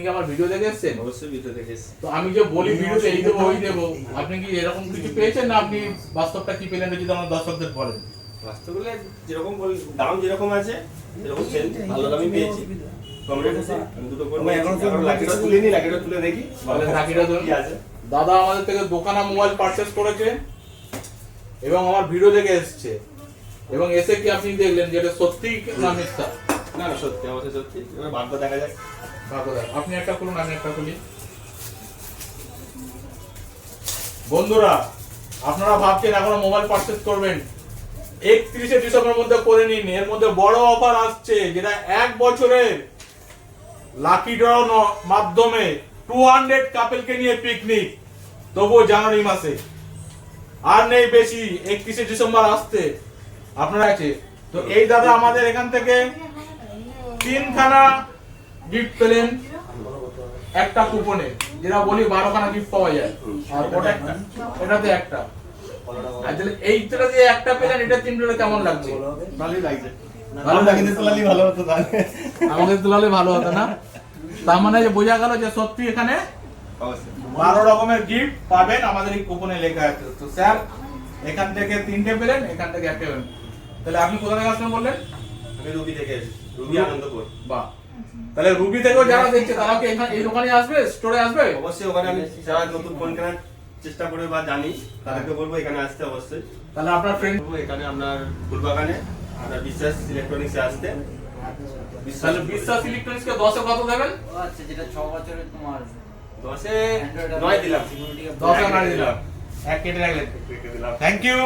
কি আমার ভিডিও দেখে এসেছেন? অবশ্যই ভিডিও দেখে এসেছি। তো আমি যে বলি ভিডিওতে এই দেবো ওই দেবো, আপনি কি এরকম কিছু পেয়েছেন না আপনি বাস্তবটা কি পেলেন যদি আমার দর্শকদের বলেন? বাস্তবে যেরকম দাম যেরকম আছে সেরকম সেল ভালো দামই পেয়েছি। কম রেট আছে। আমি দুটো করে এখন লাকিটা তুলে নি, লাকিটা তুলে দেখি লাকিটা কি আছে। দাদা আমাদের থেকে দোকানা মোবাইল পারচেজ করেছে এবং আমার ভিডিও দেখে এসেছে, এবং এসে কি আপনি দেখলেন যে এটা সত্যি না মিথ্যা? না না সত্যি, অবশ্যই সত্যি। এবার ভাগ্য দেখা যাক। আপনি একটা খুলুন, আমি একটা খুলি। বন্ধুরা, আপনারা ভাবছেন এখনো মোবাইল পারচেজ করবেন, 31শে ডিসেম্বরের মধ্যে করে নিন। এর মধ্যে বড় অফার আসছে, যেটা 1 বছরের লাকি ড্র মাধ্যমে 200 কাপলকে নিয়ে পিকনিক, তবুও জানুয়ারি মাসে। আর নেই বেশি, 31শে ডিসেম্বর আসতে আপনারা আছে। তো এই দাদা আমাদের এখান থেকে 3খানা গিফট পেলেন একটা কুপনে, যেটা বলি 12খানা গিফট পাওয়া যায়, আর এটাতে একটা। এইটা যে একটা পেলেন, এটা 3টা কেমন লাগছে? ভালোই লাগছে। ভালো লাগছে, তোলালি ভালো হতো তাহলে। আমাদের তোলালে ভালো হতো না? তার মানে যে বোঝা গেল যে সত্যি এখানে অবশ্যই 12 রকমের গিফট পাবেন, আমাদের এই কুপনে লেখা আছে। তো স্যার এখান থেকে 3টে পেলেন, এখান থেকে একটা পেলেন। তাহলে আপনি কোথা থেকে আসবেন বললেন? আমি রুবি থেকে এসেছি, রুবি আনন্দপুর। বাহ, তাহলে রুবি থেকেও যারা দেখছে তারা কি এখানে এই দোকানে আসবে, স্টোরে আসবে? অবশ্যই ওখানে আমি যারা নতুন ফোন কেনার চেষ্টা করে বা জানি তাদেরকে বলবো এখানে আসতে অবশ্যই। তাহলে আপনার ফ্রেন্ড বলবো এখানে আপনার ফুলবাগানে আপনার বিশ্বাস ইলেকট্রনিক্সে আসতে। তাহলে বিশ্বাস ইলেকট্রনিক্সকে 10-এ কত দেবেন? আচ্ছা, যেটা 6 বছরের তোমার 10-এ 9 দিলাম। 10-এ 9 দিলাম, এক কেটে রাখলেন। রেখে দিলাম। Thank you.